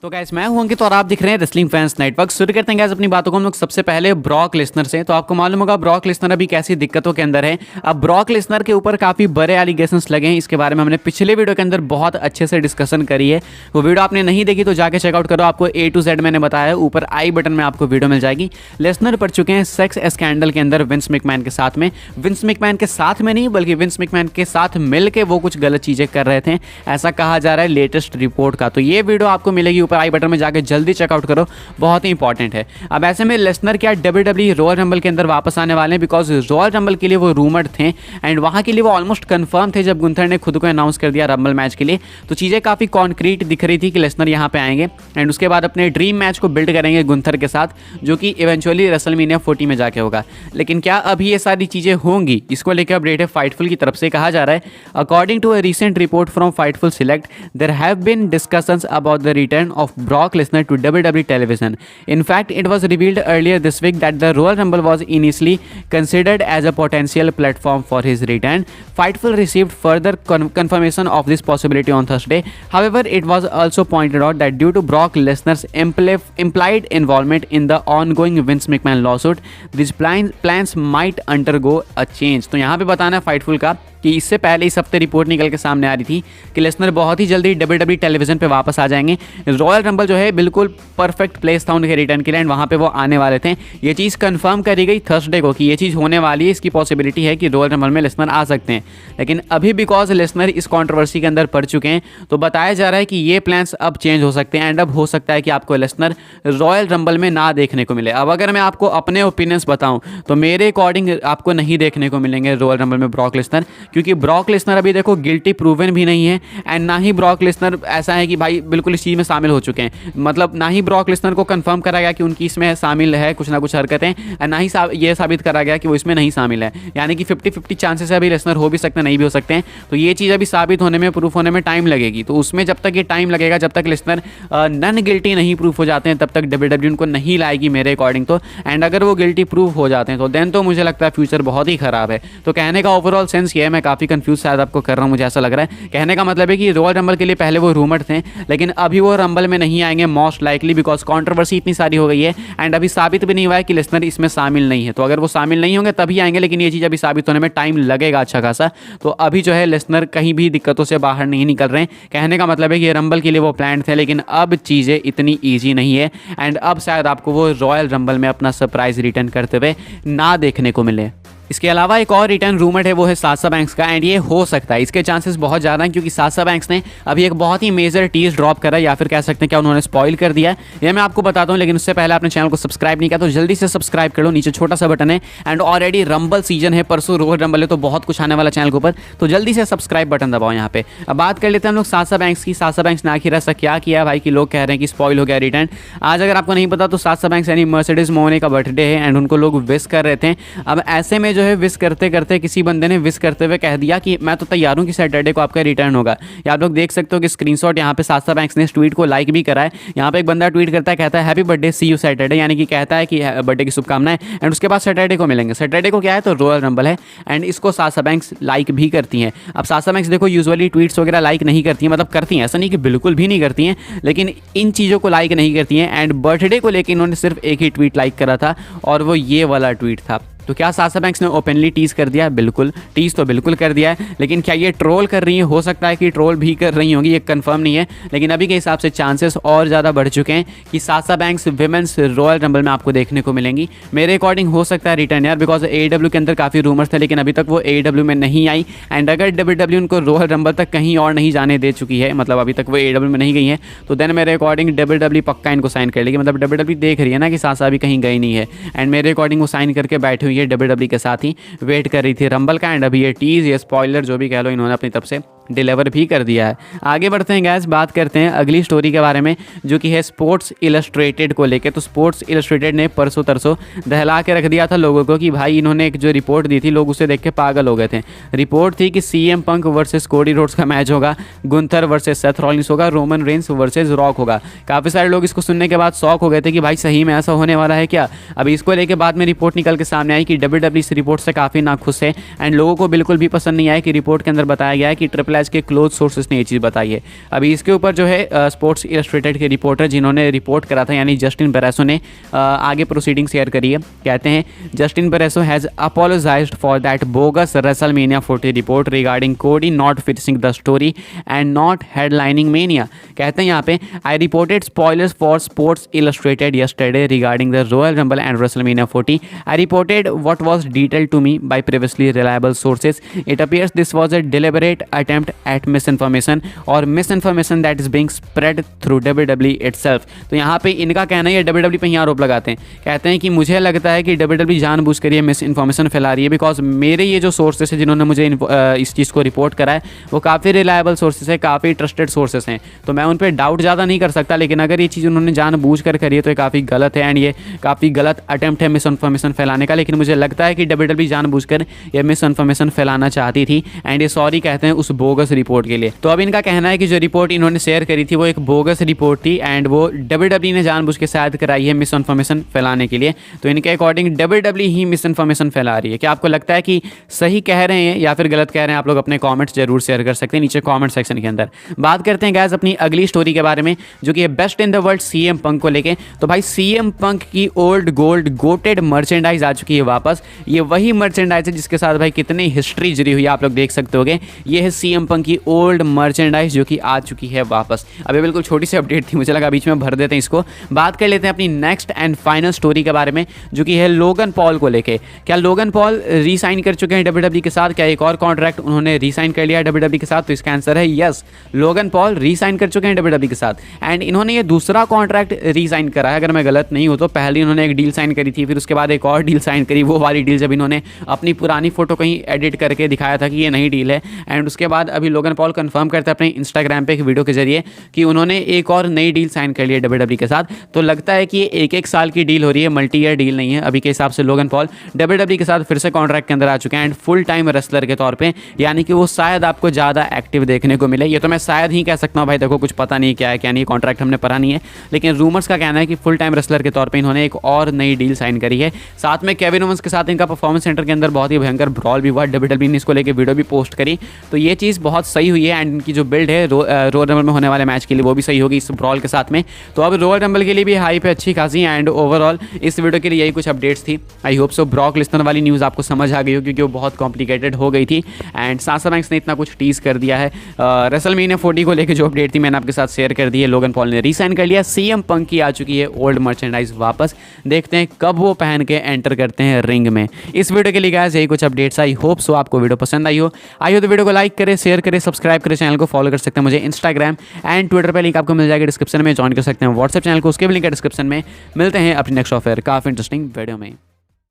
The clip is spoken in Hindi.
तो गाइस मैं हूं अंकित और आप दिख रहे हैं रेसलिंग फैंस नेटवर्क। शुरू करते हैं गाइस अपनी बातों को हम लोग सबसे पहले ब्रॉक लेसनर से। तो आपको मालूम होगा ब्रॉक लेसनर अभी कैसी दिक्कतों के अंदर है। अब ब्रॉक लेसनर के ऊपर काफ़ी बड़े एलिगेशंस लगे हैं। इसके बारे में हमने पिछले वीडियो के अंदर बहुत अच्छे से डिस्कशन करी है। वो वीडियो आपने नहीं देखी तो जाके चेकआउट करो, आपको A to Z मैंने बताया, ऊपर आई बटन में आपको वीडियो मिल जाएगी। लेसनर पड़ चुके हैं सेक्स स्कैंडल के अंदर विंस मैकमैन के साथ में। विंस मैकमैन के साथ में नहीं बल्कि विंस मैकमैन के साथ मिल के वो कुछ गलत चीज़ें कर रहे थे, ऐसा कहा जा रहा है लेटेस्ट रिपोर्ट का। तो ये वीडियो आपको मिलेगी ऊपर आई बटन में, जाके जल्दी चेकआउट करो, बहुत ही इंपॉर्टेंट है। अब ऐसे में लेसनर क्या WWE रॉयल रंबल के अंदर वापस आने वाले हैं, बिकॉज रॉयल रंबल के लिए वो रूमर्ड थे एंड वहां के लिए वो ऑलमोस्ट कंफर्म थे जब गुंथर ने खुद को अनाउंस कर दिया रंबल मैच के लिए। तो चीज़ें काफ़ी कॉन्क्रीट दिख रही थी कि लेसनर यहाँ पे आएंगे एंड उसके बाद अपने ड्रीम मैच को बिल्ड करेंगे गुंथर के साथ, जो कि इवेंचुअली रेसलमेनिया 40 में जाके होगा। लेकिन क्या अभी ये सारी चीज़ें होंगी, इसको लेकर अपडेट है फाइटफुल की तरफ से। कहा जा रहा है according to a recent report from Fightful Select there have been discussions about the return of Brock Lesnar to WWE television. In fact, it was revealed earlier this week that the Royal Rumble was initially considered as a potential platform for his return. Fightful received further confirmation of this possibility on Thursday. However, it was also pointed out that due to Brock Lesnar's implied involvement in the ongoing Vince McMahon lawsuit, these plans might undergo a change. तो यहाँ पे बताना है फाइटफुल का कि इससे पहले इस हफ्ते रिपोर्ट निकल के सामने आ रही थी कि लेसनर बहुत ही जल्दी WWE टेलीविजन पे वापस आ जाएंगे। रॉयल रंबल जो है बिल्कुल परफेक्ट प्लेस था उनके रिटर्न के लिए एंड वहाँ पे वो आने वाले थे। ये चीज़ कंफर्म करी गई थर्सडे को कि ये चीज़ होने वाली है, इसकी पॉसिबिलिटी है कि रॉयल रंबल में लेसनर आ सकते हैं। लेकिन अभी बिकॉज लेसनर इस कॉन्ट्रोवर्सी के अंदर पड़ चुके हैं तो बताया जा रहा है कि ये प्लान्स अब चेंज हो सकते हैं एंड अब हो सकता है कि आपको लेसनर रॉयल रंबल में ना देखने को मिले। अब अगर मैं आपको अपने ओपिनियंस बताऊं तो मेरे अकॉर्डिंग आपको नहीं देखने को मिलेंगे रॉयल रंबल में ब्रॉक लेसनर, क्योंकि ब्रॉक लेसनर अभी देखो गिल्टी प्रूवन भी नहीं है एंड ना ही ब्रॉक लेसनर ऐसा है कि भाई बिल्कुल इस चीज़ में शामिल हो चुके हैं। मतलब ना ही ब्रॉक लेसनर को कंफर्म करा गया कि उनकी इसमें शामिल है कुछ ना कुछ हरकतें एंड ना ही ये साबित करा गया कि वो इसमें नहीं शामिल है। यानी कि 50-50 चांसेस है अभी लेसनर हो भी सकते हैं, नहीं भी हो सकते हैं। तो ये चीज़ अभी साबित होने में, प्रूफ होने में टाइम लगेगी। तो उसमें जब तक ये टाइम लगेगा, जब तक लेसनर नन गिल्टी नहीं प्रूफ हो जाते हैं, तब तक WWE उनको नहीं लाएगी मेरे अकॉर्डिंग तो। एंड अगर वो गिल्टी प्रूफ हो जाते हैं तो देन तो मुझे लगता है फ्यूचर बहुत ही खराब है। तो कहने का ओवरऑल सेंस ये है, मैं काफ़ी कंफ्यूज शायद आपको कर रहा हूँ, मुझे ऐसा लग रहा है। कहने का मतलब है कि रॉयल रंबल के लिए पहले वो रूमर थे लेकिन अभी वो रंबल में नहीं आएंगे मोस्ट लाइकली, बिकॉज कंट्रोवर्सी इतनी सारी हो गई है एंड अभी साबित भी नहीं हुआ है कि लेसनर इसमें शामिल नहीं है। तो अगर वो शामिल नहीं होंगे तभी आएंगे, लेकिन ये चीज़ अभी साबित होने में टाइम लगेगा अच्छा खासा। तो अभी जो है लेसनर कहीं भी दिक्कतों से बाहर नहीं निकल रहे हैं। कहने का मतलब है कि रंबल के लिए वो प्लान थे लेकिन अब चीज़ें इतनी ईजी नहीं है एंड अब शायद आपको वो रॉयल रंबल में अपना सरप्राइज रिटर्न करते हुए ना देखने को मिले। इसके अलावा एक और रिटर्न रूमर है, वो है साशा बैंक्स का एंड ये हो सकता है, इसके चांसेस बहुत ज़्यादा हैं क्योंकि साशा बैंक्स ने अभी एक बहुत ही मेजर टीज ड्रॉप करा या फिर कह सकते हैं क्या उन्होंने स्पॉइल कर दिया, ये मैं आपको बताता हूँ। लेकिन उससे पहले आपने चैनल को सब्सक्राइब नहीं किया तो जल्दी से सब्सक्राइब कर लो, नीचे छोटा सा बटन है एंड ऑलरेडी रंबल सीजन है, परसों रॉयल रंबल है तो बहुत कुछ आने वाला चैनल के ऊपर, तो जल्दी से सब्सक्राइब बटन दबाओ यहाँ पे। अब बात कर लेते हैं हम लोग साशा बैंक्स की। साशा बैंक्स ने आखिर ऐसा क्या किया भाई कि लोग कह रहे हैं कि स्पॉइल हो गया रिटर्न। आज अगर आपको नहीं पता तो साशा बैंक्स यानी मर्सिडीज मोने का बर्थडे है एंड उनको लोग विश कर रहे थे। अब ऐसे में जो है विश करते किसी बंदे ने विश करते हुए कह दिया कि मैं तो तैयार हूं कि सैटरडे को आपका रिटर्न होगा। या आप लोग देख सकते हो कि स्क्रीनशॉट यहाँ पे साशा बैंक्स ने इस ट्वीट को लाइक भी करा है। यहाँ पे एक बंदा ट्वीट करता है, कहता है happy birthday, see you Saturday, यानी कि कहता है कि बर्थडे की शुभकामनाएं एंड उसके बाद सैटरडे को मिलेंगे। सैटरडे को क्या है तो रॉयल रंबल है एंड इसको साशा बैंक्स लाइक भी करती हैं। अब साशा बैंक्स देखो यूजुअली ट्वीट्स वगैरह लाइक नहीं करती हैं, मतलब करती हैं, ऐसा नहीं कि बिल्कुल भी नहीं करती हैं, लेकिन इन चीज़ों को लाइक नहीं करती हैं। एंड बर्थडे को लेकर इन्होंने सिर्फ एक ही ट्वीट लाइक करा था और वो ये वाला ट्वीट था। तो क्या साशा बैंक्स ने ओपनली टीज कर दिया? बिल्कुल, टीज तो बिल्कुल कर दिया है, लेकिन क्या ये ट्रोल कर रही है? हो सकता है कि ट्रोल भी कर रही होंगी, ये कंफर्म नहीं है, लेकिन अभी के हिसाब से चांसेस और ज़्यादा बढ़ चुके हैं कि Sasha banks women's royal rumble में आपको देखने को मिलेंगी। मेरे अकॉर्डिंग हो सकता है रिटर्न यार, बिकॉज AEW के अंदर काफ़ी रूमर्स थे लेकिन अभी तक वो AEW में नहीं आई एंड अगर WWE उनको रॉयल रंबल तक कहीं और नहीं जाने दे चुकी है, मतलब अभी तक वो AEW में नहीं गई है, तो देन मेरे अकॉर्डिंग WWE पक्का इनको साइन कर लेगी। मतलब WWE देख रही है ना कि साशा अभी कहीं गई नहीं है एंड मेरे अकॉर्डिंग वो साइन करके बैठी हुई है WWE के साथ ही, वेट कर रही थी रंबल का एंड अभी ये टीज, ये स्पॉइलर जो भी कह लो, इन्होंने अपनी तरफ से डिलीवर भी कर दिया है। आगे बढ़ते हैं गैस, बात करते हैं अगली स्टोरी के बारे में जो कि है स्पोर्ट्स इलस्ट्रेटेड को लेके। तो स्पोर्ट्स इलस्ट्रेटेड ने परसों तरसों दहला के रख दिया था लोगों को कि भाई इन्होंने एक जो रिपोर्ट दी थी लोग उसे देख के पागल हो गए थे। रिपोर्ट थी कि CM पंक वर्सेस कोडी रोड्स का मैच होगा, गुंथर वर्सेस सेथ रॉलिंस होगा, रोमन रेंस वर्सेस रॉक होगा। काफ़ी सारे लोग इसको सुनने के बाद शॉक हो गए थे कि भाई सही में ऐसा होने वाला है क्या। अभी इसको लेके बाद में रिपोर्ट निकल के सामने आई कि WWE इस रिपोर्ट से काफ़ी नाखुश है एंड लोगों को बिल्कुल भी पसंद नहीं आया कि रिपोर्ट के अंदर बताया गया है कि ट्रिपल गैज के क्लोज सोर्सेस ने ये चीज़ बताई है। अभी इसके ऊपर जो है स्पोर्ट्स इलस्ट्रेटेड के रिपोर्टर जिन्होंने रिपोर्ट करा था यानी जस्टिन बेरेसो ने आगे प्रोसीडिंग शेयर करी है। कहते हैं Justin Barrasso has apologised for that bogus WrestleMania 40 report regarding Cody not finishing the story and not headlining Mania. कहते हैं यहाँ पे I reported spoilers for Sports Illustrated yesterday regarding the Royal Rumble and WrestleMania 40. I reported what was detailed to me by previously reliable sources. It appears this was a deliberate attempt at misinformation or misinformation that is being spread through WWE itself. तो यहाँ पे इनका कहना है, ये WWE पे ही आरोप लगाते हैं। कहते हैं कि मुझे लगता है कि WWE जानबूझकर ये मिस इन्फॉर्मेशन फैला रही है, बिकॉज मेरे ये जो सोर्सेस है जिन्होंने मुझे इस चीज़ को रिपोर्ट करा है वो काफ़ी रिलायबल सोर्सेस है, काफ़ी ट्रस्टेड सोर्सेस हैं, तो मैं उन पर डाउट ज़्यादा नहीं कर सकता। लेकिन अगर ये चीज़ उन्होंने जानबूझकर करी है तो ये काफ़ी गलत है एंड ये काफ़ी गलत अटेम्प्ट है मिस इन्फॉर्मेशन फैलाने का। लेकिन मुझे लगता है कि WWE जानबूझकर ये मिस इन्फॉर्मेशन फैलाना चाहती थी एंड ये सॉरी कहते हैं उस बोगस रिपोर्ट के लिए। तो अब इनका कहना है कि जो रिपोर्ट इन्होंने शेयर करी थी वो एक बोगस रिपोर्ट थी एंड वो WWE ने जानबूझ के शायद कराई है मिस इन्फॉर्मेशन फैलाने के लिए। तो इनके अकॉर्डिंग WWE ही मिस इन्फॉर्मेशन फैला रही है। क्या आपको लगता है कि सही कह रहे हैं या फिर गलत कह रहे हैं? आप लोग अपने कॉमेंट्स जरूर शेयर कर सकते हैं नीचे कॉमेंट सेक्शन के अंदर। बात करते हैं गैस अपनी अगली स्टोरी के बारे में जो कि best in the world CM पंक को लेके। तो भाई CM पंक की ओल्ड गोल्ड गोटेड मर्चेंडाइज आ चुकी है वापस। ये वही मर्चेंडाइज है जिसके साथ भाई कितनी हिस्ट्री जुड़ी हुई है, आप लोग देख सकते होगे। ये है CM पंक की ओल्ड मर्चेंडाइज जो कि आ चुकी है वापस। अभी बिल्कुल छोटी सी अपडेट थी, मुझे लगा बीच में भर देते हैं इसको। बात कर लेते हैं अपनी नेक्स्ट एंड फाइनल स्टोरी के बारे में जो कि है लोगन पॉल को लेके। क्या लोगन पॉल रीसाइन कर चुके हैं WWE के साथ? क्या एक और कॉन्ट्रैक्ट उन्होंने रीसाइन कर लिया WWE के साथ? तो इसका आंसर है यस, लोगन पॉल रीसाइन कर चुके हैं WWE के साथ एंड इन्होंने ये दूसरा कॉन्ट्रैक्ट रीसाइन करा है। अगर मैं गलत नहीं हूँ तो पहले इन्होंने एक डील साइन करी थी, फिर उसके बाद एक और डील साइन करी। वो वाली डील जब इन्होंने अपनी पुरानी फोटो कहीं एडिट करके दिखाया था कि ये नई डील है एंड उसके बाद अभी लोगन पॉल कंफर्म करते हैं अपने इंस्टाग्राम पे एक वीडियो के जरिए कि उन्होंने एक और नई डील साइन कर ली है WWE के साथ। तो लगता है कि ये एक साल की डील हो रही है, मल्टी ईयर डील नहीं है। अभी के हिसाब से लोगन पॉल WWE के साथ फिर से कॉन्ट्रैक्ट के अंदर आ चुके हैं एंड फुल टाइम रेसलर के तौर पर, यानी कि वो शायद आपको ज़्यादा एक्टिव देखने को मिले। ये तो मैं शायद ही कह सकता हूँ भाई, देखो कुछ पता नहीं क्या है क्या नहीं, कॉन्ट्रैक्ट हमने पढ़ा नहीं है, लेकिन रूमर्स का कहना है कि फुल टाइम रेसलर के तौर पे इन्होंने एक और नई डील साइन करी है। साथ में केविन ओवेंस के साथ इनका परफॉर्मेंस सेंटर के अंदर बहुत ही भयंकर ब्रॉल भी हुआ, WWE ने इसको लेकर वीडियो भी पोस्ट करी। तो ये चीज़ बहुत सही हुई है एंड इनकी जो बिल्ड है रॉयल रंबल में होने वाले मैच के लिए वो भी सही होगी इस ब्रॉल के साथ में। तो अब रॉयल रंबल के लिए भी हाइप है अच्छी खासी एंड ओवरऑल इस वीडियो के लिए यही कुछ अपडेट्स थी। I hope so Brock Lesnar वाली न्यूज़ आपको समझ आ गई हो क्योंकि वो बहुत कॉम्प्लिकेटेड हो गई थी एंड सासा बैंक्स ने इतना कुछ टीज कर दिया है। रेसलमेनिया 40 को लेकर जो अपडेट थी मैंने आपके साथ शेयर कर दी है। लोगन पॉल ने रीसाइन कर लिया, CM पंक की आ चुकी है ओल्ड मर्चेंडाइज वापस। देखते हैं कब वो पहन के एंटर करते हैं रिंग में। इस वीडियो के लिए गाइस यही कुछ अपडेट्स। आई होप सो आपको वीडियो पसंद आई हो तो वीडियो को लाइक करें, शेयर करें, सब्सक्राइब करें, चैनल को फॉलो कर सकते हैं मुझे इंस्टाग्राम एंड ट्विटर पर, लिंक आपको मिल जाएगा डिस्क्रिप्शन में। ज्वाइन कर सकते हैं व्हाट्सएप चैनल को, उसके भी लिंक है डिस्क्रिप्शन में। मिलते हैं अपनी नेक्स्ट ऑफर काफ़ी इंटरेस्टिंग वीडियो में।